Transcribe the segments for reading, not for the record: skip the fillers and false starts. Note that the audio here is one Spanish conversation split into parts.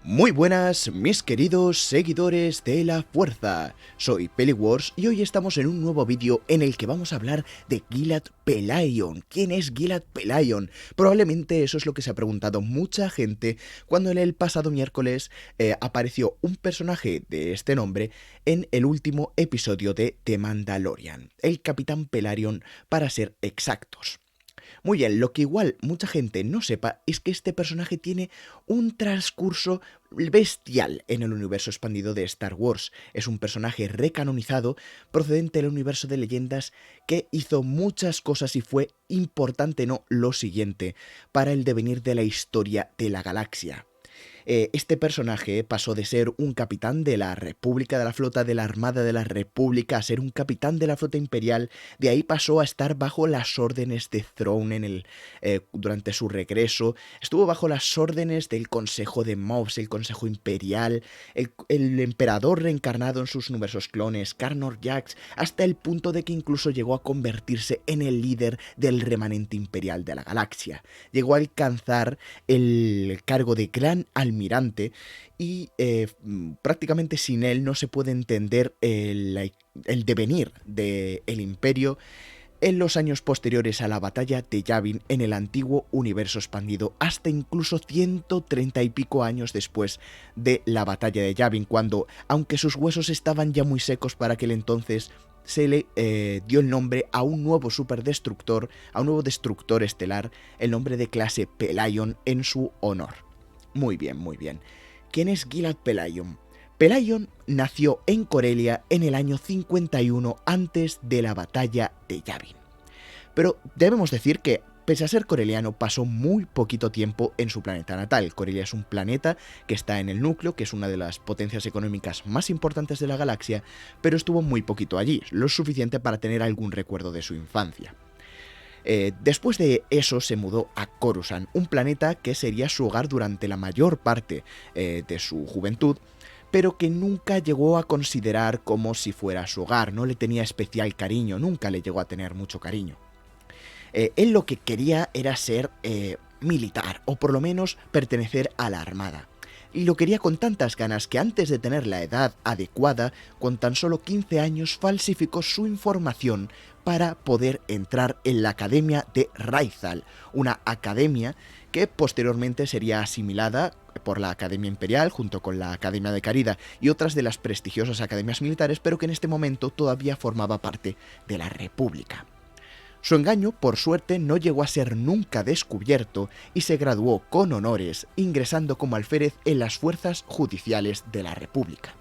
Muy buenas, mis queridos seguidores de la fuerza. Soy Peliwars y hoy estamos en un nuevo vídeo en el que vamos a hablar de Gilad Pelayon. ¿Quién es Gilad Pelayon? Probablemente eso es lo que se ha preguntado mucha gente cuando en el pasado miércoles apareció un personaje de este nombre en el último episodio de The Mandalorian, el Capitán Pelayon para ser exactos. Muy bien, lo que igual mucha gente no sepa es que este personaje tiene un transcurso bestial en el universo expandido de Star Wars. Es un personaje recanonizado procedente del universo de leyendas que hizo muchas cosas y fue importante, no lo siguiente, para el devenir de la historia de la galaxia. Este personaje pasó de ser un capitán de la República de la Flota de la Armada de la República a ser un capitán de la Flota Imperial. De ahí pasó a estar bajo las órdenes de Thrawn durante su regreso. Estuvo bajo las órdenes del Consejo de Mobs, el Consejo Imperial, el Emperador reencarnado en sus numerosos clones, Carnor Jax, hasta el punto de que incluso llegó a convertirse en el líder del remanente imperial de la galaxia. Llegó a alcanzar el cargo de Gran Almirante y prácticamente sin él no se puede entender el devenir del imperio en los años posteriores a la batalla de Yavin en el antiguo universo expandido, hasta incluso 130 y pico años después de la batalla de Yavin, cuando, aunque sus huesos estaban ya muy secos para aquel entonces, se le dio el nombre a un nuevo superdestructor, a un nuevo destructor estelar, el nombre de clase Pelayon en su honor. Muy bien, muy bien. ¿Quién es Gilad Pelayon? Pelayon nació en Corellia en el año 51 antes de la batalla de Yavin. Pero debemos decir que, pese a ser coreliano, pasó muy poquito tiempo en su planeta natal. Corellia es un planeta que está en el núcleo, que es una de las potencias económicas más importantes de la galaxia, pero estuvo muy poquito allí, lo suficiente para tener algún recuerdo de su infancia. Después de eso se mudó a Coruscant, un planeta que sería su hogar durante la mayor parte de su juventud, pero que nunca llegó a considerar como si fuera su hogar, no le tenía especial cariño, nunca le llegó a tener mucho cariño. Él lo que quería era ser militar, o por lo menos pertenecer a la armada. Y lo quería con tantas ganas que antes de tener la edad adecuada, con tan solo 15 años, falsificó su información para poder entrar en la Academia de Raizal, una academia que posteriormente sería asimilada por la Academia Imperial junto con la Academia de Carida y otras de las prestigiosas academias militares, pero que en este momento todavía formaba parte de la República. Su engaño, por suerte, no llegó a ser nunca descubierto y se graduó con honores, ingresando como alférez en las fuerzas judiciales de la República.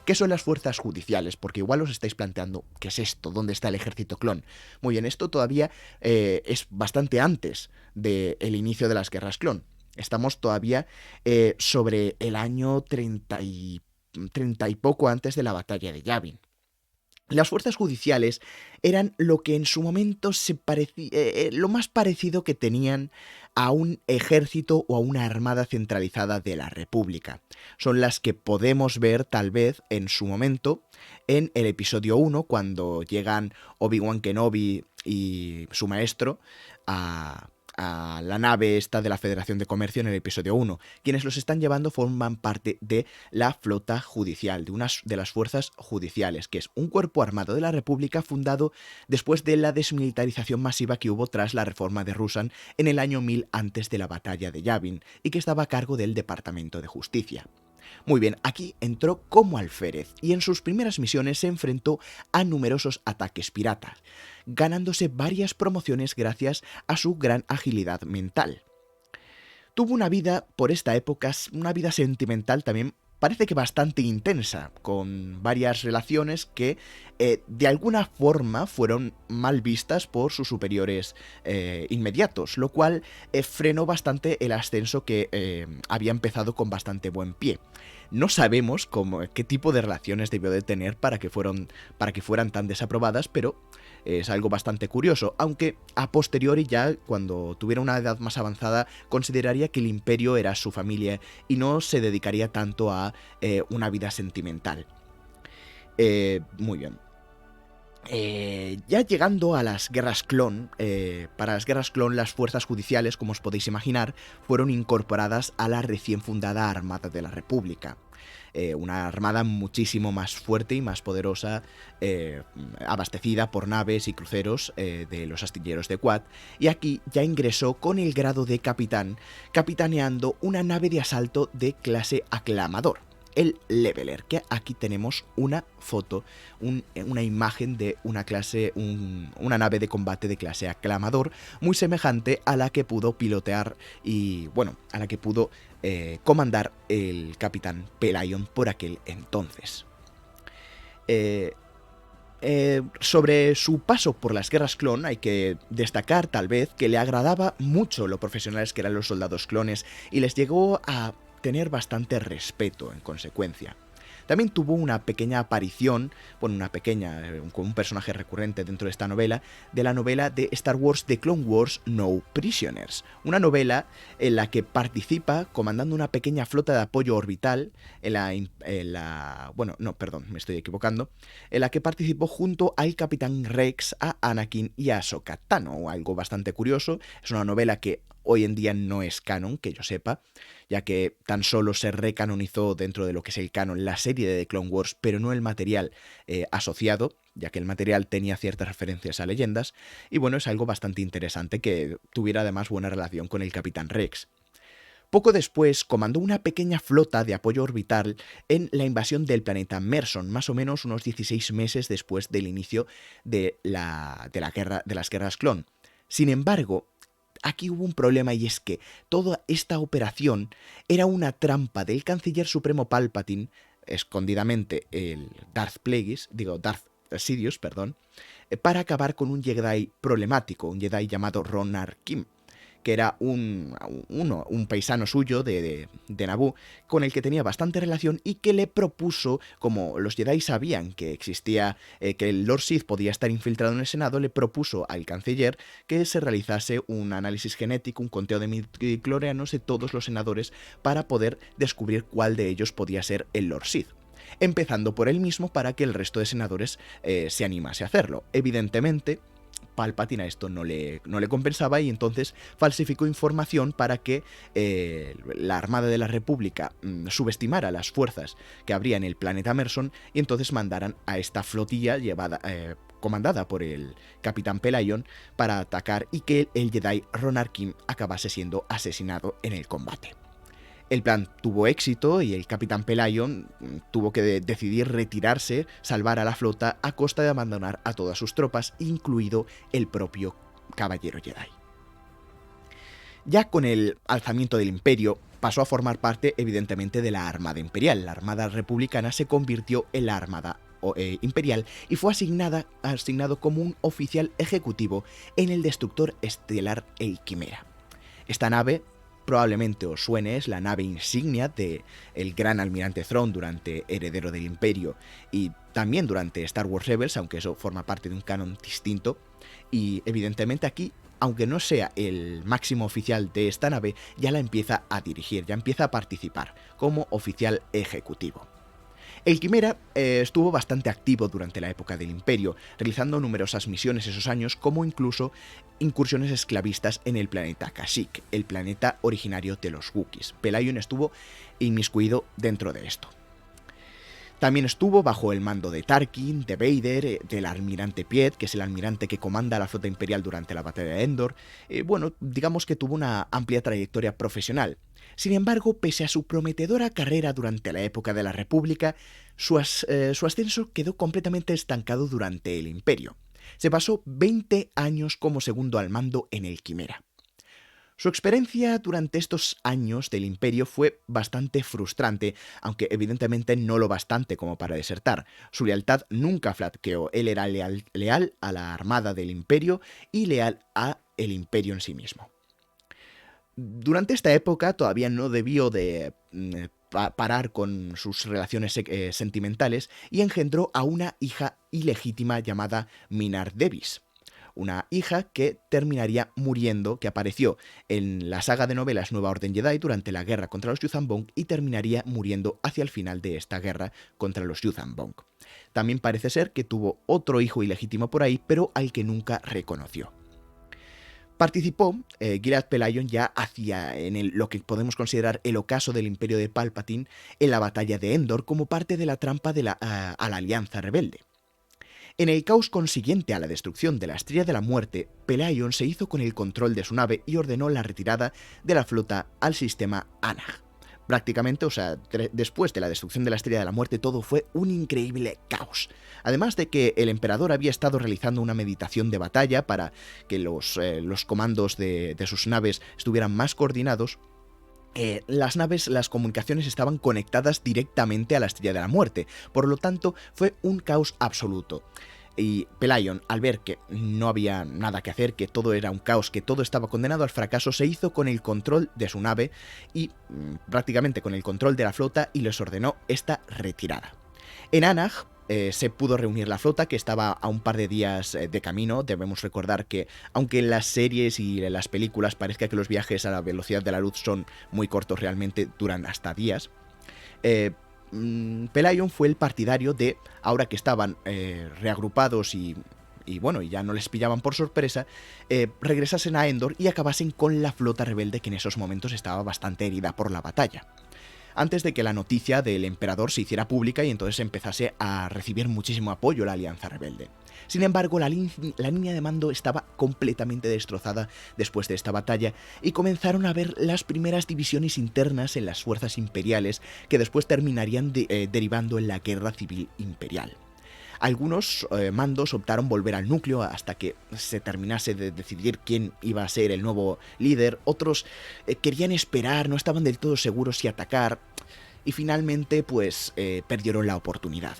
¿Qué son las fuerzas judiciales? Porque igual os estáis planteando, ¿qué es esto? ¿Dónde está el ejército clon? Muy bien, esto todavía es bastante antes del inicio de las guerras clon. Estamos todavía sobre el año 30 y poco antes de la batalla de Yavin. Las fuerzas judiciales eran lo que en su momento lo más parecido que tenían a un ejército o a una armada centralizada de la República. Son las que podemos ver tal vez en su momento en el episodio 1, cuando llegan Obi-Wan Kenobi y su maestro a la nave esta de la Federación de Comercio en el episodio 1. Quienes los están llevando forman parte de la flota judicial, de unas de las fuerzas judiciales, que es un cuerpo armado de la República fundado después de la desmilitarización masiva que hubo tras la reforma de Ruusan en el año 1000 antes de la batalla de Yavin, y que estaba a cargo del Departamento de Justicia. Muy bien, aquí entró como alférez y en sus primeras misiones se enfrentó a numerosos ataques piratas, ganándose varias promociones gracias a su gran agilidad mental. Tuvo una vida, por esta época, una vida sentimental también parece que bastante intensa, con varias relaciones que de alguna forma fueron mal vistas por sus superiores inmediatos, lo cual frenó bastante el ascenso que había empezado con bastante buen pie. No sabemos qué tipo de relaciones debió de tener para que fueran tan desaprobadas, pero es algo bastante curioso, aunque a posteriori ya, cuando tuviera una edad más avanzada, consideraría que el imperio era su familia y no se dedicaría tanto a una vida sentimental. Muy bien. Ya llegando a las guerras clon, para las guerras clon las fuerzas judiciales, como os podéis imaginar, fueron incorporadas a la recién fundada Armada de la República. Una armada muchísimo más fuerte y más poderosa, abastecida por naves y cruceros de los astilleros de Quad, y aquí ya ingresó con el grado de capitán, capitaneando una nave de asalto de clase Aclamador, el Leveler, que aquí tenemos una foto, una imagen de una clase, una nave de combate de clase Aclamador, muy semejante a la que pudo pilotear y, bueno, a la que pudo comandar el capitán Pellaeon por aquel entonces. Sobre su paso por las guerras clon hay que destacar tal vez que le agradaba mucho lo profesionales que eran los soldados clones y les llegó a tener bastante respeto en consecuencia. También tuvo una pequeña aparición, bueno, con un personaje recurrente dentro de esta novela, de la novela de Star Wars The Clone Wars No Prisoners, una novela en la que participa comandando una pequeña flota de apoyo orbital, en la que participó junto al Capitán Rex, a Anakin y a Ahsoka Tano, algo bastante curioso. Es una novela que hoy en día no es canon, que yo sepa, ya que tan solo se recanonizó dentro de lo que es el canon la serie de The Clone Wars, pero no el material asociado, ya que el material tenía ciertas referencias a leyendas, y bueno, es algo bastante interesante que tuviera además buena relación con el Capitán Rex. Poco después comandó una pequeña flota de apoyo orbital en la invasión del planeta Merson, más o menos unos 16 meses después del inicio de las guerras clon. Sin embargo, aquí hubo un problema, y es que toda esta operación era una trampa del canciller supremo Palpatine, escondidamente el Darth Sidious, para acabar con un Jedi problemático, un Jedi llamado Ronar Kim, que era un paisano suyo de Naboo, con el que tenía bastante relación y que le propuso, como los Jedi sabían que existía, que el Lord Sith podía estar infiltrado en el Senado, le propuso al canciller que se realizase un análisis genético, un conteo de midichlorianos de todos los senadores para poder descubrir cuál de ellos podía ser el Lord Sith, empezando por él mismo para que el resto de senadores se animase a hacerlo. Evidentemente, Palpatine a esto no le compensaba, y entonces falsificó información para que la Armada de la República subestimara las fuerzas que habría en el planeta Merson, y entonces mandaran a esta flotilla comandada por el Capitán Pellaeon para atacar, y que el Jedi Ronar Kim acabase siendo asesinado en el combate. El plan tuvo éxito y el Capitán Pellaeon tuvo que decidir retirarse, salvar a la flota a costa de abandonar a todas sus tropas, incluido el propio Caballero Jedi. Ya con el alzamiento del Imperio, pasó a formar parte evidentemente de la Armada Imperial. La Armada Republicana se convirtió en la Armada Imperial y fue asignado como un oficial ejecutivo en el destructor estelar el Quimera. Esta nave, probablemente os suene, es la nave insignia del gran almirante Thrawn durante Heredero del Imperio y también durante Star Wars Rebels, aunque eso forma parte de un canon distinto, y evidentemente aquí, aunque no sea el máximo oficial de esta nave, ya la empieza a dirigir, ya empieza a participar como oficial ejecutivo. El Quimera estuvo bastante activo durante la época del Imperio, realizando numerosas misiones esos años, como incluso incursiones esclavistas en el planeta Kashyyyk, el planeta originario de los Wookiees. Pellaeon estuvo inmiscuido dentro de esto. También estuvo bajo el mando de Tarkin, de Vader, del almirante Piet, que es el almirante que comanda la flota imperial durante la batalla de Endor. Bueno, digamos que tuvo una amplia trayectoria profesional. Sin embargo, pese a su prometedora carrera durante la época de la República, su ascenso quedó completamente estancado durante el Imperio. Se pasó 20 años como segundo al mando en el Quimera. Su experiencia durante estos años del Imperio fue bastante frustrante, aunque evidentemente no lo bastante como para desertar. Su lealtad nunca flaqueó, él era leal a la Armada del Imperio y leal a el Imperio en sí mismo. Durante esta época todavía no debió de parar con sus relaciones sentimentales y engendró a una hija ilegítima llamada Minar Devis, una hija que terminaría muriendo, que apareció en la saga de novelas Nueva Orden Jedi durante la guerra contra los Yuuzhan Vong y terminaría muriendo hacia el final de esta guerra contra los Yuuzhan Vong. También parece ser que tuvo otro hijo ilegítimo por ahí, pero al que nunca reconoció. Participó Gilad Pellaeon ya hacia lo que podemos considerar el ocaso del Imperio de Palpatine en la batalla de Endor como parte de la trampa a la Alianza Rebelde. En el caos consiguiente a la destrucción de la Estrella de la Muerte, Pellaeon se hizo con el control de su nave y ordenó la retirada de la flota al sistema Anag. Prácticamente, después de la destrucción de la Estrella de la Muerte, todo fue un increíble caos. Además de que el emperador había estado realizando una meditación de batalla para que los comandos de sus naves estuvieran más coordinados, las comunicaciones estaban conectadas directamente a la Estrella de la Muerte. Por lo tanto, fue un caos absoluto. Y Pellaeon, al ver que no había nada que hacer, que todo era un caos, que todo estaba condenado al fracaso, se hizo con el control de su nave y prácticamente con el control de la flota y les ordenó esta retirada. En Anag se pudo reunir la flota, que estaba a un par de días de camino. Debemos recordar que, aunque en las series y en las películas parezca que los viajes a la velocidad de la luz son muy cortos, realmente duran hasta días. Pellaeon fue el partidario de, ahora que estaban reagrupados y ya no les pillaban por sorpresa, regresasen a Endor y acabasen con la flota rebelde, que en esos momentos estaba bastante herida por la batalla, antes de que la noticia del emperador se hiciera pública y entonces empezase a recibir muchísimo apoyo la Alianza Rebelde. Sin embargo, la línea de mando estaba completamente destrozada después de esta batalla y comenzaron a ver las primeras divisiones internas en las fuerzas imperiales que después terminarían derivando en la Guerra Civil Imperial. Algunos mandos optaron volver al núcleo hasta que se terminase de decidir quién iba a ser el nuevo líder. Otros querían esperar, no estaban del todo seguros si atacar y finalmente perdieron la oportunidad.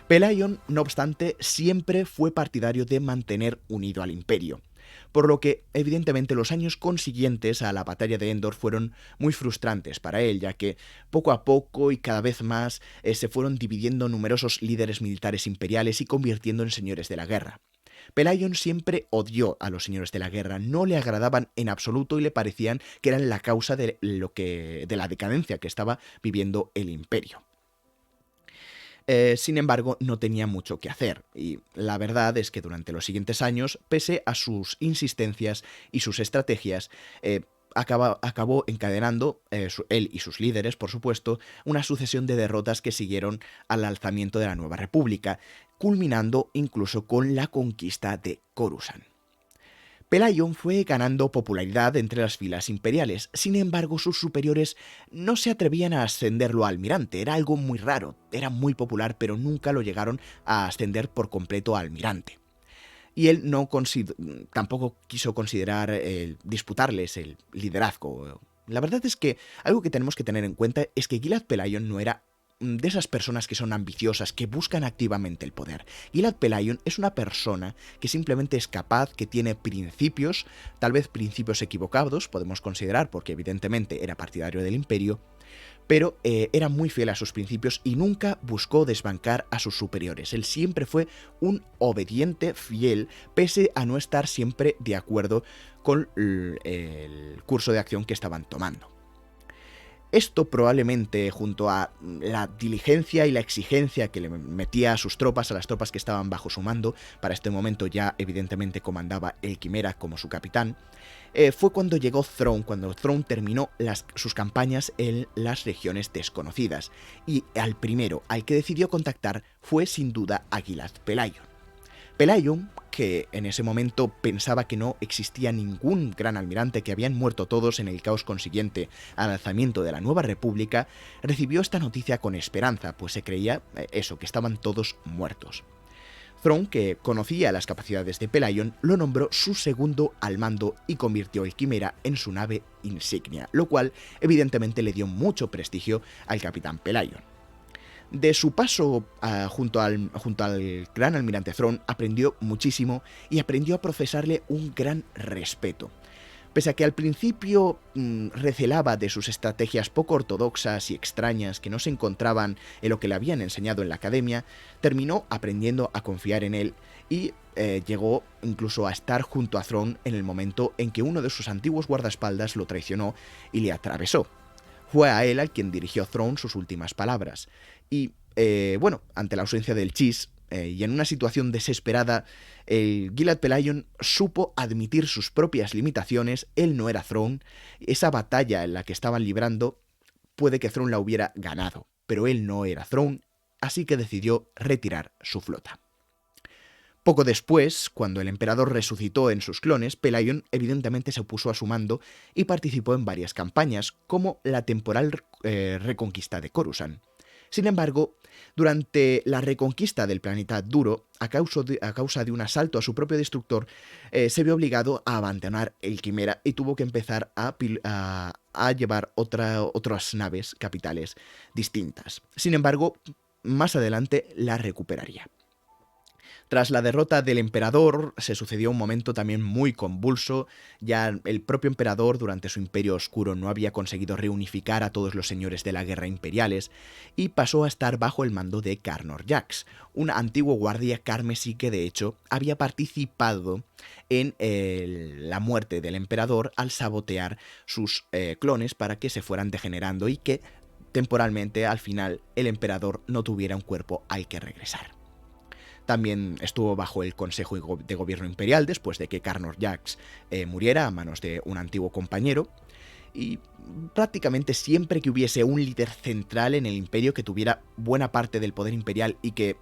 Pellaeon, no obstante, siempre fue partidario de mantener unido al Imperio, por lo que evidentemente los años consiguientes a la batalla de Endor fueron muy frustrantes para él, ya que poco a poco y cada vez más se fueron dividiendo numerosos líderes militares imperiales y convirtiendo en señores de la guerra. Pellaeon siempre odió a los señores de la guerra, no le agradaban en absoluto y le parecían que eran la causa de la decadencia que estaba viviendo el Imperio. Sin embargo, no tenía mucho que hacer, y la verdad es que durante los siguientes años, pese a sus insistencias y sus estrategias, acabó encadenando, él y sus líderes, por supuesto, una sucesión de derrotas que siguieron al alzamiento de la Nueva República, culminando incluso con la conquista de Coruscant. Pellaeon fue ganando popularidad entre las filas imperiales, sin embargo sus superiores no se atrevían a ascenderlo a almirante, era algo muy raro, era muy popular pero nunca lo llegaron a ascender por completo a almirante. Y él tampoco quiso considerar disputarles el liderazgo. La verdad es que algo que tenemos que tener en cuenta es que Gilad Pellaeon no era de esas personas que son ambiciosas, que buscan activamente el poder. Gilad Pellaeon es una persona que simplemente es capaz, que tiene principios, tal vez principios equivocados, podemos considerar, porque evidentemente era partidario del Imperio, pero era muy fiel a sus principios y nunca buscó desbancar a sus superiores. Él siempre fue un obediente fiel, pese a no estar siempre de acuerdo con el curso de acción que estaban tomando. Esto probablemente, junto a la diligencia y la exigencia que le metía a sus tropas, a las tropas que estaban bajo su mando, para este momento ya evidentemente comandaba el Quimera como su capitán, fue cuando llegó Thrawn, cuando Thrawn terminó sus campañas en las regiones desconocidas, y al primero al que decidió contactar fue sin duda a Gilad Pellaeon. Pellaeon, que en ese momento pensaba que no existía ningún gran almirante, que habían muerto todos en el caos consiguiente al alzamiento de la Nueva República, recibió esta noticia con esperanza, pues se creía que estaban todos muertos. Thrawn, que conocía las capacidades de Pellaeon, lo nombró su segundo al mando y convirtió el Quimera en su nave insignia, lo cual evidentemente le dio mucho prestigio al capitán Pellaeon. De su paso junto al gran almirante Thrawn aprendió muchísimo y aprendió a profesarle un gran respeto. Pese a que al principio recelaba de sus estrategias poco ortodoxas y extrañas que no se encontraban en lo que le habían enseñado en la academia, terminó aprendiendo a confiar en él y llegó incluso a estar junto a Thrawn en el momento en que uno de sus antiguos guardaespaldas lo traicionó y le atravesó. Fue a él al quien dirigió Thrawn sus últimas palabras. Y, bueno, ante la ausencia del Chiss, y en una situación desesperada, el Gilad Pellaeon supo admitir sus propias limitaciones. Él no era Thrawn. Esa batalla en la que estaban librando, puede que Thrawn la hubiera ganado, pero él no era Thrawn, así que decidió retirar su flota. Poco después, cuando el emperador resucitó en sus clones, Pellaeon evidentemente se opuso a su mando y participó en varias campañas, como la temporal reconquista de Coruscant. Sin embargo, durante la reconquista del planeta Duro, a causa de un asalto a su propio destructor, se vio obligado a abandonar el Quimera y tuvo que empezar a llevar otras naves capitales distintas. Sin embargo, más adelante la recuperaría. Tras la derrota del emperador, se sucedió un momento también muy convulso. Ya el propio emperador, durante su imperio oscuro, no había conseguido reunificar a todos los señores de la guerra imperiales y pasó a estar bajo el mando de Carnor Jax, un antiguo guardia carmesí que de hecho había participado en la muerte del emperador al sabotear sus clones para que se fueran degenerando y que temporalmente al final el emperador no tuviera un cuerpo al que regresar. También estuvo bajo el Consejo de Gobierno Imperial después de que Carnor Jax muriera a manos de un antiguo compañero, y prácticamente siempre que hubiese un líder central en el imperio que tuviera buena parte del poder imperial y que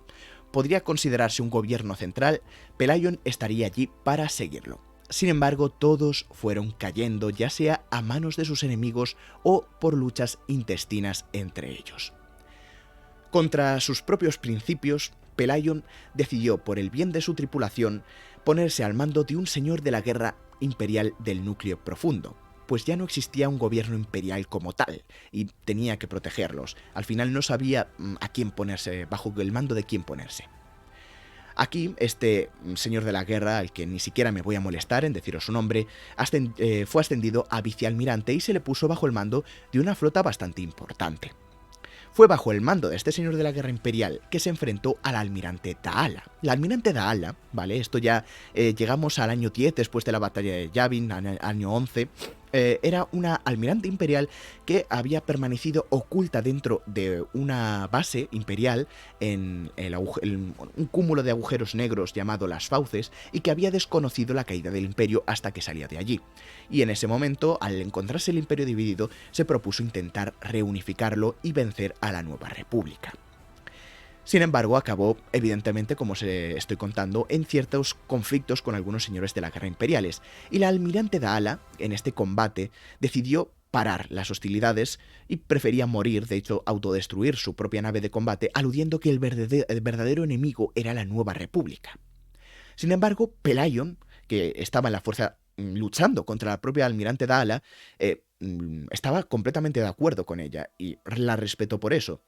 podría considerarse un gobierno central, Pellaeon estaría allí para seguirlo. Sin embargo, todos fueron cayendo, ya sea a manos de sus enemigos o por luchas intestinas entre ellos. Contra sus propios principios, Pellaeon decidió, por el bien de su tripulación, ponerse al mando de un señor de la guerra imperial del núcleo profundo, pues ya no existía un gobierno imperial como tal, y tenía que protegerlos. Al final no sabía a quién ponerse, bajo el mando de quién ponerse. Aquí, este señor de la guerra, al que ni siquiera me voy a molestar en deciros su nombre, fue ascendido a vicealmirante y se le puso bajo el mando de una flota bastante importante. Fue bajo el mando de este señor de la guerra imperial que se enfrentó al almirante Daala. La almirante Daala, ¿vale? Esto ya llegamos al año 10 después de la batalla de Yavin, año 11. Era una almirante imperial que había permanecido oculta dentro de una base imperial en un cúmulo de agujeros negros llamado Las Fauces, y que había desconocido la caída del imperio hasta que salía de allí. Y en ese momento, al encontrarse el imperio dividido, se propuso intentar reunificarlo y vencer a la Nueva República. Sin embargo, acabó, evidentemente, como os estoy contando, en ciertos conflictos con algunos señores de la guerra imperiales, y la almirante Daala, en este combate, decidió parar las hostilidades y prefería morir, de hecho autodestruir su propia nave de combate, aludiendo que el verdadero enemigo era la Nueva República. Sin embargo, Pellaeon, que estaba en la fuerza luchando contra la propia almirante Daala, estaba completamente de acuerdo con ella y la respetó por eso.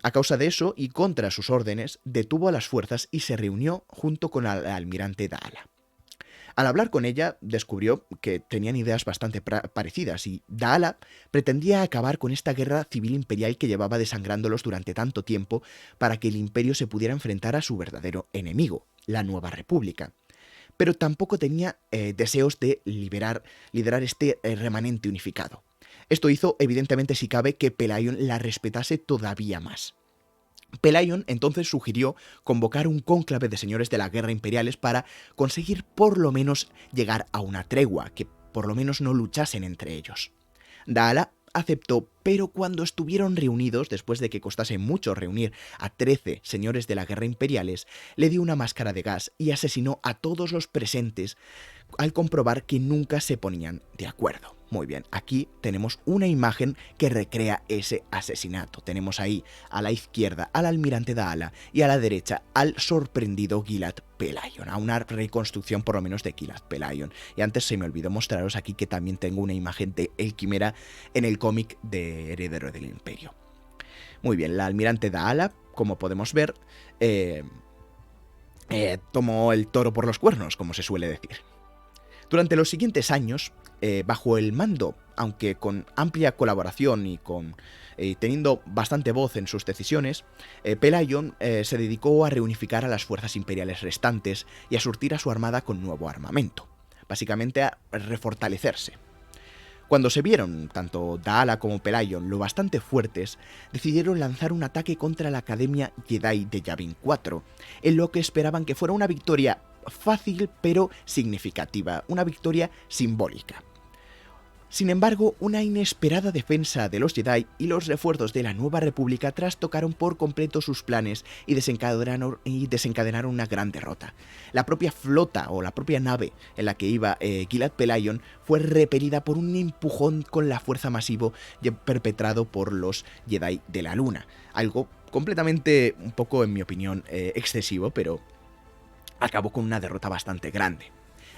A causa de eso, y contra sus órdenes, detuvo a las fuerzas y se reunió junto con el almirante Daala. Al hablar con ella, descubrió que tenían ideas bastante parecidas, y Daala pretendía acabar con esta guerra civil imperial que llevaba desangrándolos durante tanto tiempo para que el imperio se pudiera enfrentar a su verdadero enemigo, la Nueva República. Pero tampoco tenía deseos de liderar este remanente unificado. Esto hizo, evidentemente, si cabe, que Pellaeon la respetase todavía más. Pellaeon entonces sugirió convocar un cónclave de señores de la guerra imperiales para conseguir por lo menos llegar a una tregua, que por lo menos no luchasen entre ellos. Daala aceptó, pero cuando estuvieron reunidos, después de que costase mucho reunir a 13 señores de la guerra imperiales, le dio una máscara de gas y asesinó a todos los presentes al comprobar que nunca se ponían de acuerdo. Muy bien, aquí tenemos una imagen que recrea ese asesinato. Tenemos ahí a la izquierda al almirante Daala y a la derecha al sorprendido Gilad Pellaeon, a una reconstrucción por lo menos de Gilad Pellaeon. Y antes se me olvidó mostraros aquí que también tengo una imagen de El Quimera en el cómic de Heredero del Imperio. Muy bien, la almirante Daala, como podemos ver, tomó el toro por los cuernos, como se suele decir. Durante los siguientes años, bajo el mando, aunque con amplia colaboración y teniendo bastante voz en sus decisiones, Pellaeon se dedicó a reunificar a las fuerzas imperiales restantes y a surtir a su armada con nuevo armamento, básicamente a refortalecerse. Cuando se vieron tanto Daala como Pellaeon lo bastante fuertes, decidieron lanzar un ataque contra la Academia Jedi de Yavin 4, en lo que esperaban que fuera una victoria fácil pero significativa, una victoria simbólica. Sin embargo, una inesperada defensa de los Jedi y los refuerzos de la Nueva República trastocaron por completo sus planes y desencadenaron una gran derrota. La propia flota o la propia nave en la que iba Gilad Pellaeon fue repelida por un empujón con la fuerza masivo perpetrado por los Jedi de la Luna. Algo completamente, un poco en mi opinión, excesivo, pero acabó con una derrota bastante grande.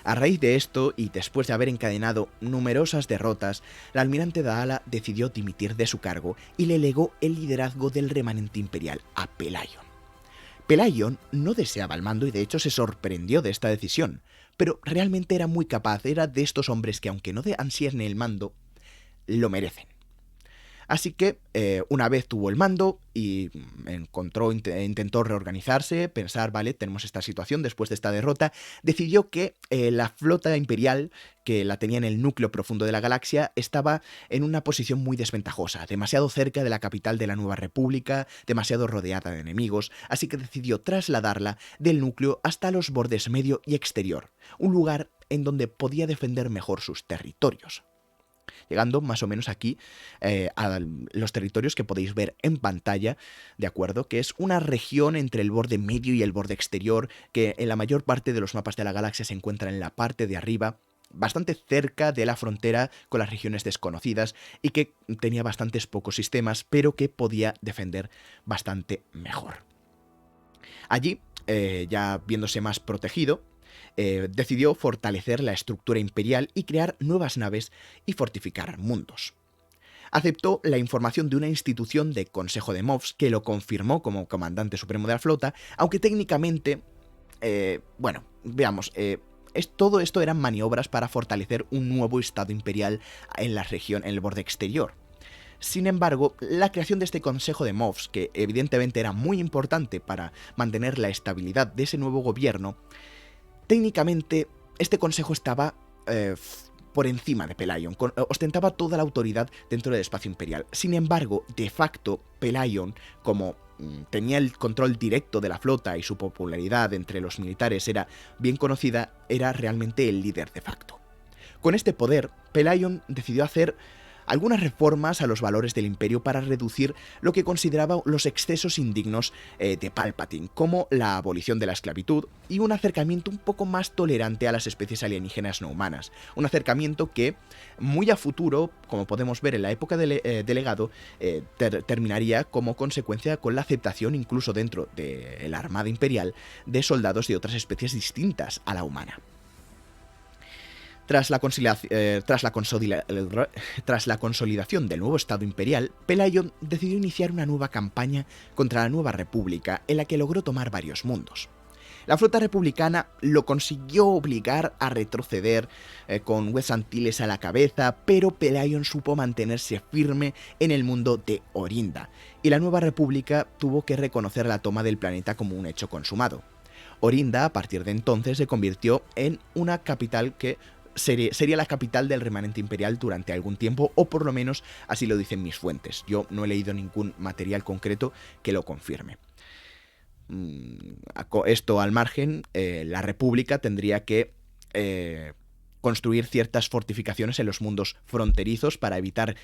A raíz de esto, y después de haber encadenado numerosas derrotas, el almirante Daala decidió dimitir de su cargo y le legó el liderazgo del remanente imperial a Pellaeon. Pellaeon no deseaba el mando y de hecho se sorprendió de esta decisión, pero realmente era muy capaz, era de estos hombres que aunque no ansíen el mando, lo merecen. Así que una vez tuvo el mando y intentó reorganizarse, pensar, vale, tenemos esta situación después de esta derrota, decidió que la flota imperial, que la tenía en el núcleo profundo de la galaxia, estaba en una posición muy desventajosa, demasiado cerca de la capital de la Nueva República, demasiado rodeada de enemigos, así que decidió trasladarla del núcleo hasta los bordes medio y exterior, un lugar en donde podía defender mejor sus territorios. Llegando más o menos aquí a los territorios que podéis ver en pantalla, ¿de acuerdo? Que es una región entre el borde medio y el borde exterior, que en la mayor parte de los mapas de la galaxia se encuentra en la parte de arriba, bastante cerca de la frontera con las regiones desconocidas y que tenía bastantes pocos sistemas, pero que podía defender bastante mejor. Allí, ya viéndose más protegido, decidió fortalecer la estructura imperial y crear nuevas naves y fortificar mundos. Aceptó la información de una institución de Consejo de Moffs que lo confirmó como comandante supremo de la flota, aunque técnicamente, todo esto eran maniobras para fortalecer un nuevo estado imperial en la región, en el borde exterior. Sin embargo, la creación de este Consejo de Moffs, que evidentemente era muy importante para mantener la estabilidad de ese nuevo gobierno, técnicamente este consejo estaba por encima de Pellaeon, ostentaba toda la autoridad dentro del espacio imperial. Sin embargo, de facto, Pellaeon, como tenía el control directo de la flota y su popularidad entre los militares era bien conocida, era realmente el líder de facto. Con este poder, Pellaeon decidió hacer algunas reformas a los valores del imperio para reducir lo que consideraba los excesos indignos de Palpatine, como la abolición de la esclavitud y un acercamiento un poco más tolerante a las especies alienígenas no humanas. Un acercamiento que, muy a futuro, como podemos ver en la época del legado, terminaría como consecuencia con la aceptación, incluso dentro de la Armada Imperial, de soldados de otras especies distintas a la humana. Tras la consolidación del nuevo Estado imperial, Pellaeon decidió iniciar una nueva campaña contra la Nueva República en la que logró tomar varios mundos. La flota republicana lo consiguió obligar a retroceder con Wes Antilles a la cabeza, pero Pellaeon supo mantenerse firme en el mundo de Orinda, y la Nueva República tuvo que reconocer la toma del planeta como un hecho consumado. Orinda, a partir de entonces, se convirtió en una capital que sería la capital del remanente imperial durante algún tiempo, o por lo menos así lo dicen mis fuentes. Yo no he leído ningún material concreto que lo confirme. Esto al margen, la República tendría que construir ciertas fortificaciones en los mundos fronterizos para evitar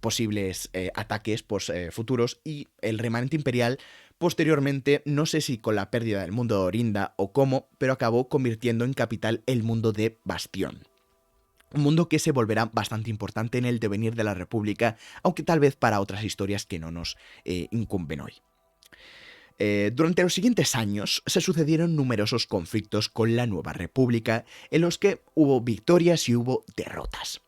posibles ataques futuros, y el remanente imperial posteriormente, no sé si con la pérdida del mundo de Orinda o cómo, pero acabó convirtiendo en capital el mundo de Bastión. Un mundo que se volverá bastante importante en el devenir de la República, aunque tal vez para otras historias que no nos incumben hoy. Durante los siguientes años se sucedieron numerosos conflictos con la Nueva República, en los que hubo victorias y hubo derrotas.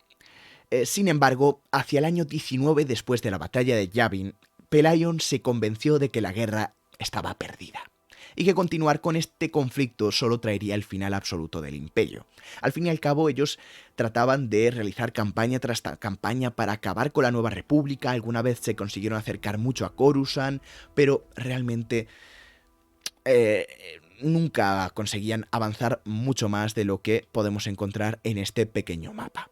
Sin embargo, hacia el año 19 después de la batalla de Yavin, Pellaeon se convenció de que la guerra estaba perdida. y que continuar con este conflicto solo traería el final absoluto del imperio. Al fin y al cabo, ellos trataban de realizar campaña tras campaña para acabar con la Nueva República, alguna vez se consiguieron acercar mucho a Coruscant, pero realmente nunca conseguían avanzar mucho más de lo que podemos encontrar en este pequeño mapa.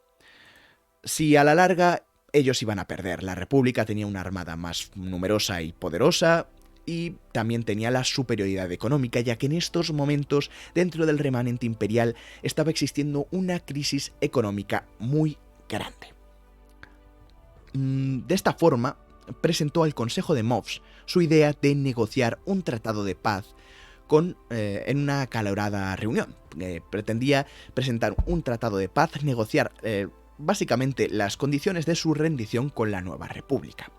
Si a la larga ellos iban a perder, la República tenía una armada más numerosa y poderosa, y también tenía la superioridad económica, ya que en estos momentos dentro del remanente imperial estaba existiendo una crisis económica muy grande. De esta forma, presentó al Consejo de Moffs su idea de negociar un tratado de paz en una acalorada reunión. Pretendía presentar un tratado de paz, negociar básicamente las condiciones de su rendición con la Nueva República.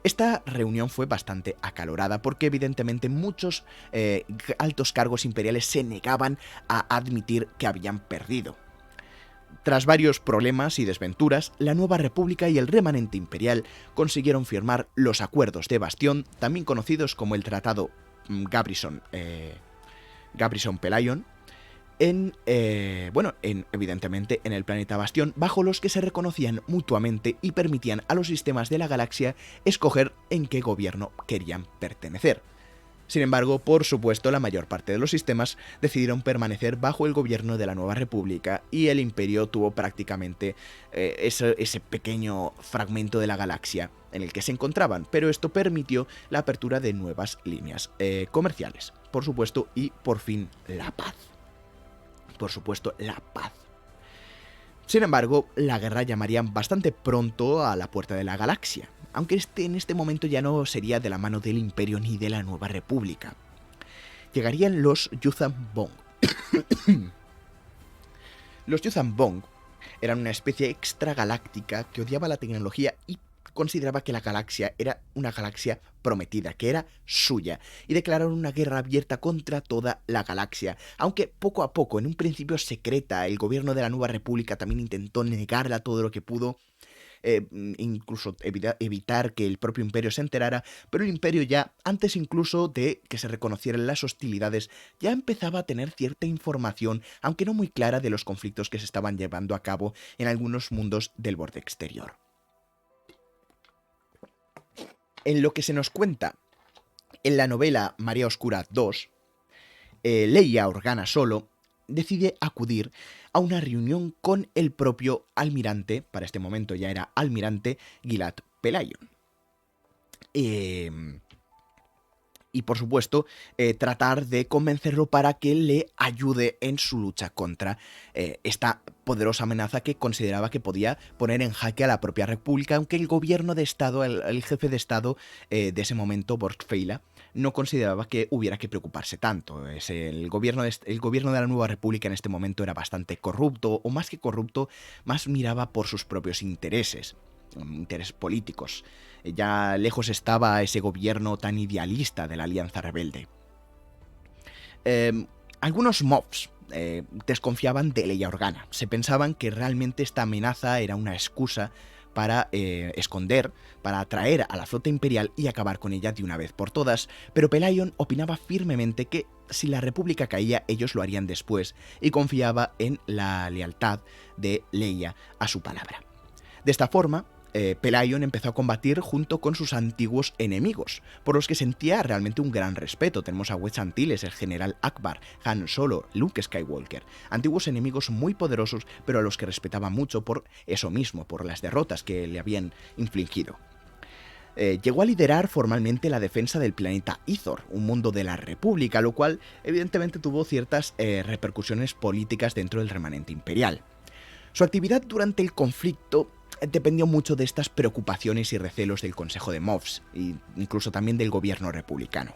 Esta reunión fue bastante acalorada porque evidentemente muchos altos cargos imperiales se negaban a admitir que habían perdido. Tras varios problemas y desventuras, la Nueva República y el remanente imperial consiguieron firmar los Acuerdos de Bastión, también conocidos como el Tratado Gabrisson-Pellaeon, evidentemente en el planeta Bastión, bajo los que se reconocían mutuamente y permitían a los sistemas de la galaxia escoger en qué gobierno querían pertenecer. Sin embargo, por supuesto, la mayor parte de los sistemas decidieron permanecer bajo el gobierno de la Nueva República y el Imperio tuvo prácticamente ese pequeño fragmento de la galaxia en el que se encontraban, pero esto permitió la apertura de nuevas líneas comerciales, por supuesto, y por fin la paz. Por supuesto, la paz. Sin embargo, la guerra llamaría bastante pronto a la puerta de la galaxia, aunque en este momento ya no sería de la mano del Imperio ni de la Nueva República. Llegarían los Yuuzhan Vong. Los Yuuzhan Vong eran una especie extragaláctica que odiaba la tecnología y consideraba que la galaxia era una galaxia prometida, que era suya, y declararon una guerra abierta contra toda la galaxia, aunque poco a poco, en un principio secreta, el gobierno de la Nueva República también intentó negarla todo lo que pudo, incluso evitar que el propio Imperio se enterara, pero el Imperio ya, antes incluso de que se reconocieran las hostilidades, ya empezaba a tener cierta información, aunque no muy clara, de los conflictos que se estaban llevando a cabo en algunos mundos del borde exterior. En lo que se nos cuenta en la novela Marea Oscura 2, Leia Organa Solo decide acudir a una reunión con el propio almirante, para este momento ya era almirante, Gilad Pellaeon. Y por supuesto, tratar de convencerlo para que le ayude en su lucha contra esta poderosa amenaza que consideraba que podía poner en jaque a la propia República, aunque el gobierno de Estado, el jefe de Estado de ese momento, Borg Feila, no consideraba que hubiera que preocuparse tanto. El gobierno de la Nueva República en este momento era bastante corrupto, o más que corrupto, más miraba por sus propios intereses políticos. Ya lejos estaba ese gobierno tan idealista de la Alianza Rebelde. Algunos Moffs desconfiaban de Leia Organa. Se pensaban que realmente esta amenaza era una excusa para esconder, para atraer a la flota imperial y acabar con ella de una vez por todas, pero Pellaeon opinaba firmemente que si la República caía, ellos lo harían después, y confiaba en la lealtad de Leia a su palabra. De esta forma, Pellaeon empezó a combatir junto con sus antiguos enemigos, por los que sentía realmente un gran respeto. Tenemos a Wedge Antilles, el general Akbar, Han Solo, Luke Skywalker, antiguos enemigos muy poderosos, pero a los que respetaba mucho por eso mismo, por las derrotas que le habían infligido. Llegó a liderar formalmente la defensa del planeta Ithor, un mundo de la República, lo cual evidentemente tuvo ciertas repercusiones políticas dentro del remanente imperial. Su actividad durante el conflicto dependió mucho de estas preocupaciones y recelos del Consejo de Moffs, e incluso también del gobierno republicano.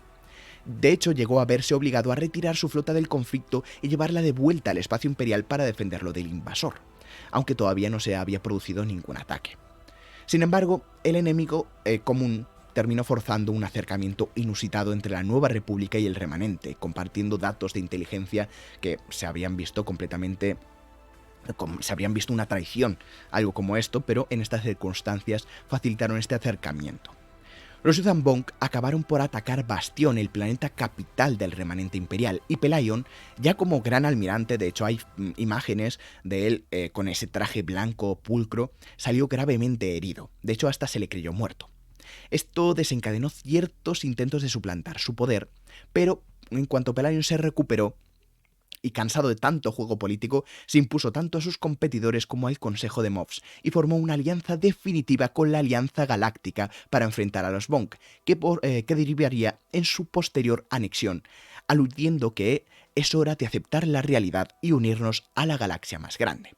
De hecho, llegó a verse obligado a retirar su flota del conflicto y llevarla de vuelta al espacio imperial para defenderlo del invasor, aunque todavía no se había producido ningún ataque. Sin embargo, el enemigo común terminó forzando un acercamiento inusitado entre la Nueva República y el remanente, compartiendo datos de inteligencia que se habían visto una traición, algo como esto, pero en estas circunstancias facilitaron este acercamiento. Los Yuuzhan Vong acabaron por atacar Bastion, el planeta capital del remanente imperial, y Pellaeon, ya como gran almirante, de hecho hay imágenes de él con ese traje blanco pulcro, salió gravemente herido, de hecho hasta se le creyó muerto. Esto desencadenó ciertos intentos de suplantar su poder, pero en cuanto Pellaeon se recuperó, y cansado de tanto juego político, se impuso tanto a sus competidores como al Consejo de Moffs y formó una alianza definitiva con la Alianza Galáctica para enfrentar a los Vong, que derivaría en su posterior anexión, aludiendo que es hora de aceptar la realidad y unirnos a la galaxia más grande.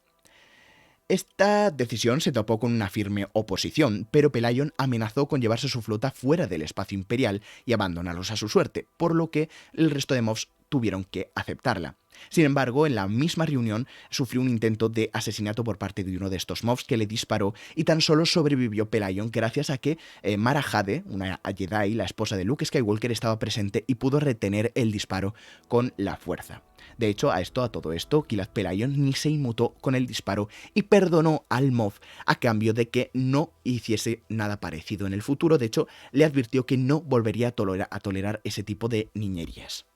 Esta decisión se topó con una firme oposición, pero Pellaeon amenazó con llevarse su flota fuera del espacio imperial y abandonarlos a su suerte, por lo que el resto de Moffs tuvieron que aceptarla. Sin embargo, en la misma reunión sufrió un intento de asesinato por parte de uno de estos Moffs que le disparó y tan solo sobrevivió Pellaeon gracias a que Mara Jade, una Jedi, la esposa de Luke Skywalker, estaba presente y pudo retener el disparo con la fuerza. De hecho, a todo esto, Gilad Pellaeon ni se inmutó con el disparo y perdonó al Moff a cambio de que no hiciese nada parecido en el futuro. De hecho, le advirtió que no volvería a tolerar ese tipo de niñerías.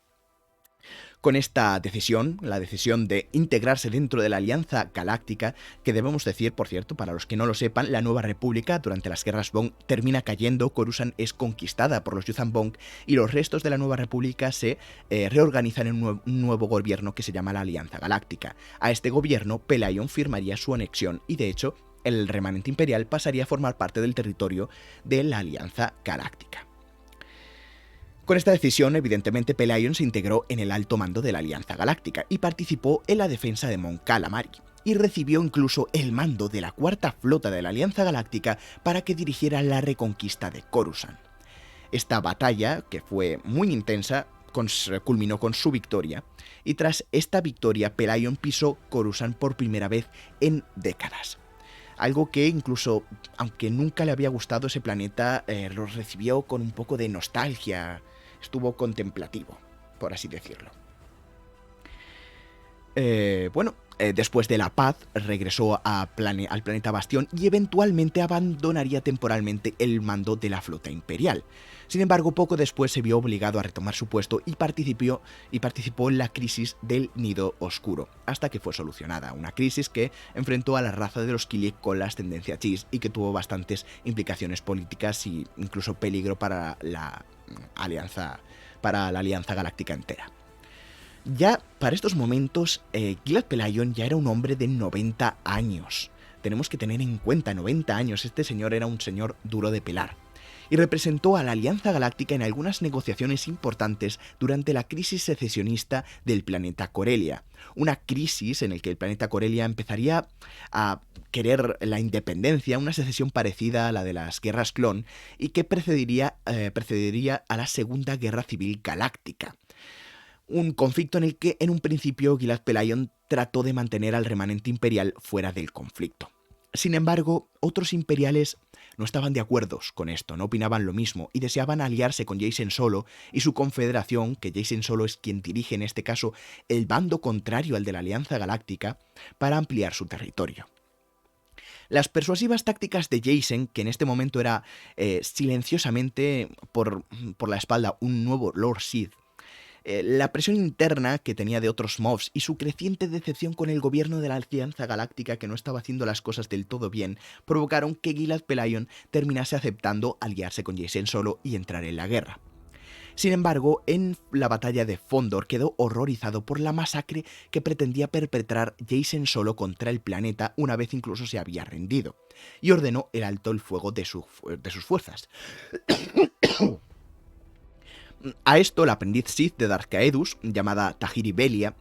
Con esta decisión, la decisión de integrarse dentro de la Alianza Galáctica, que debemos decir, por cierto, para los que no lo sepan, la Nueva República durante las guerras Vong termina cayendo, Coruscant es conquistada por los Yuuzhan Vong y los restos de la Nueva República se reorganizan en un nuevo gobierno que se llama la Alianza Galáctica. A este gobierno, Pellaeon firmaría su anexión y, de hecho, el remanente imperial pasaría a formar parte del territorio de la Alianza Galáctica. Con esta decisión, evidentemente, Pellaeon se integró en el alto mando de la Alianza Galáctica y participó en la defensa de Mon Calamari, y recibió incluso el mando de la cuarta flota de la Alianza Galáctica para que dirigiera la reconquista de Coruscant. Esta batalla, que fue muy intensa, culminó con su victoria, y tras esta victoria Pellaeon pisó Coruscant por primera vez en décadas. Algo que incluso, aunque nunca le había gustado ese planeta, lo recibió con un poco de nostalgia. Estuvo contemplativo, por así decirlo. Después de la paz, regresó al planeta Bastion y eventualmente abandonaría temporalmente el mando de la flota imperial. Sin embargo, poco después se vio obligado a retomar su puesto y participó en la crisis del Nido Oscuro, hasta que fue solucionada. Una crisis que enfrentó a la raza de los Killik con la ascendencia Chiss y que tuvo bastantes implicaciones políticas e incluso peligro para la Alianza Galáctica entera. Ya para estos momentos, Gilad Pellaeon ya era un hombre de 90 años. Tenemos que tener en cuenta, 90 años, este señor era un señor duro de pelar. Y representó a la Alianza Galáctica en algunas negociaciones importantes durante la crisis secesionista del planeta Corellia. Una crisis en la que el planeta Corellia empezaría a querer la independencia, una secesión parecida a la de las guerras clon, y que precedería a la Segunda Guerra Civil Galáctica. Un conflicto en el que en un principio Gilad Pellaeon trató de mantener al remanente imperial fuera del conflicto. Sin embargo, otros imperiales no estaban de acuerdo con esto, no opinaban lo mismo y deseaban aliarse con Jacen Solo y su confederación, que Jacen Solo es quien dirige en este caso el bando contrario al de la Alianza Galáctica, para ampliar su territorio. Las persuasivas tácticas de Jacen, que en este momento era silenciosamente por la espalda un nuevo Lord Sith, la presión interna que tenía de otros Moffs y su creciente decepción con el gobierno de la Alianza Galáctica, que no estaba haciendo las cosas del todo bien, provocaron que Gilad Pellaeon terminase aceptando aliarse con Jacen Solo y entrar en la guerra. Sin embargo, en la batalla de Fondor quedó horrorizado por la masacre que pretendía perpetrar Jacen Solo contra el planeta una vez incluso se había rendido, y ordenó el alto el fuego de sus fuerzas. A esto, la aprendiz Sith de Darth Caedus, llamada Tahiri Belia,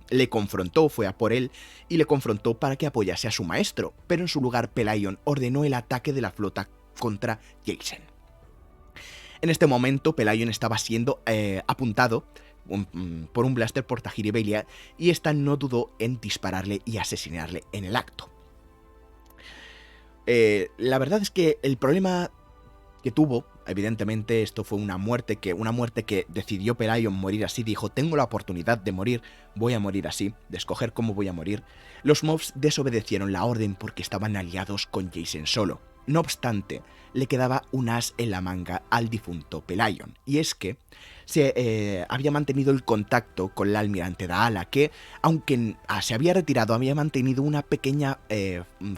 fue a por él y le confrontó para que apoyase a su maestro, pero en su lugar Pellaeon ordenó el ataque de la flota contra Jacen. En este momento, Pellaeon estaba siendo apuntado por un blaster por Tahiri Belia y esta no dudó en dispararle y asesinarle en el acto. La verdad es que el problema que tuvo, evidentemente esto fue una muerte que decidió Pellaeon morir así, dijo, tengo la oportunidad de morir, voy a morir así, de escoger cómo voy a morir. Los Moffs desobedecieron la orden porque estaban aliados con Jacen Solo. No obstante, le quedaba un as en la manga al difunto Pellaeon, y es que se había mantenido el contacto con el almirante Daala, que, aunque se había retirado, había mantenido una pequeña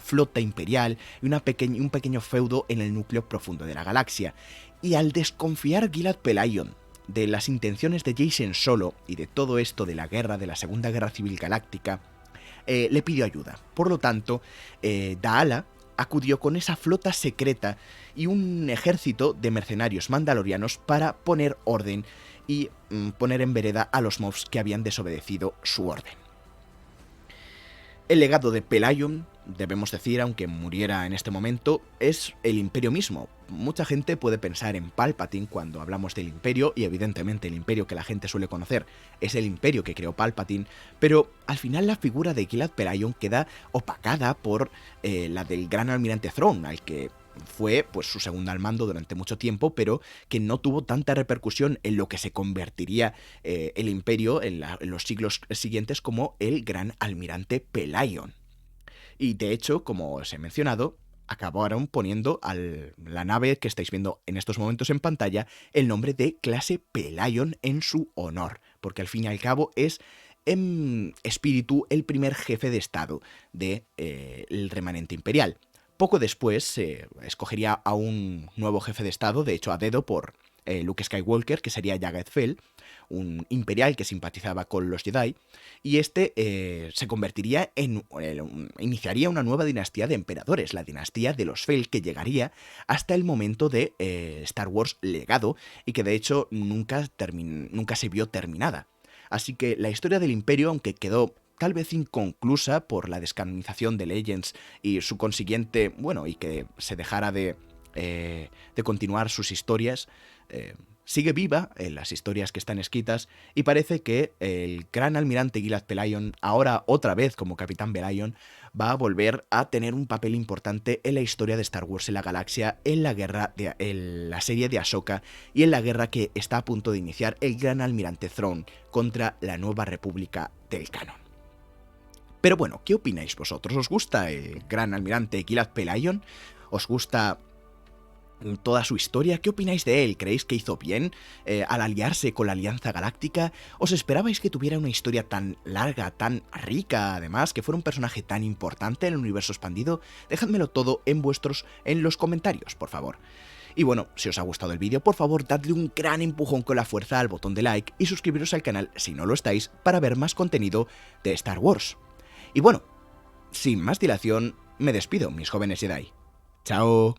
flota imperial y un pequeño feudo en el núcleo profundo de la galaxia. Y al desconfiar Gilad Pellaeon de las intenciones de Jacen Solo y de todo esto de la guerra, de la Segunda Guerra Civil Galáctica, le pidió ayuda. Por lo tanto, Daala acudió con esa flota secreta y un ejército de mercenarios mandalorianos para poner orden y poner en vereda a los mobs que habían desobedecido su orden. El legado de Pellaeon, debemos decir, aunque muriera en este momento, es el Imperio mismo. Mucha gente puede pensar en Palpatine cuando hablamos del Imperio, y evidentemente el Imperio que la gente suele conocer es el Imperio que creó Palpatine, pero al final la figura de Gilad Pellaeon queda opacada por la del Gran Almirante Thrawn, al que fue pues su segundo al mando durante mucho tiempo, pero que no tuvo tanta repercusión en lo que se convertiría el Imperio en los siglos siguientes como el Gran Almirante Pellaeon. Y de hecho, como os he mencionado, acabaron poniendo a la nave que estáis viendo en estos momentos en pantalla el nombre de clase Pellaeon en su honor, porque al fin y al cabo es en espíritu el primer jefe de estado del remanente imperial. Poco después se escogería a un nuevo jefe de estado, de hecho a dedo por Luke Skywalker, que sería Yagad Fel, un imperial que simpatizaba con los Jedi, y este se convertiría iniciaría una nueva dinastía de emperadores, la dinastía de los Fel, que llegaría hasta el momento de Star Wars Legado, y que de hecho nunca se vio terminada. Así que la historia del Imperio, aunque quedó tal vez inconclusa por la descanonización de Legends y su consiguiente, bueno, y que se dejara de continuar sus historias, sigue viva en las historias que están escritas, y parece que el gran almirante Gilad Pellaeon, ahora otra vez como Capitán Pellaeon, va a volver a tener un papel importante en la historia de Star Wars en la galaxia, en la serie de Ahsoka y en la guerra que está a punto de iniciar el gran almirante Thrawn contra la nueva república del canon. Pero bueno, ¿qué opináis vosotros? ¿Os gusta el gran almirante Gilad Pellaeon? ¿Os gusta toda su historia? ¿Qué opináis de él? ¿Creéis que hizo bien al aliarse con la Alianza Galáctica? ¿Os esperabais que tuviera una historia tan larga, tan rica, además, que fuera un personaje tan importante en el universo expandido? Dejádmelo todo en los comentarios, por favor. Y bueno, si os ha gustado el vídeo, por favor, dadle un gran empujón con la fuerza al botón de like y suscribiros al canal si no lo estáis para ver más contenido de Star Wars. Y bueno, sin más dilación, me despido, mis jóvenes Jedi. ¡Chao!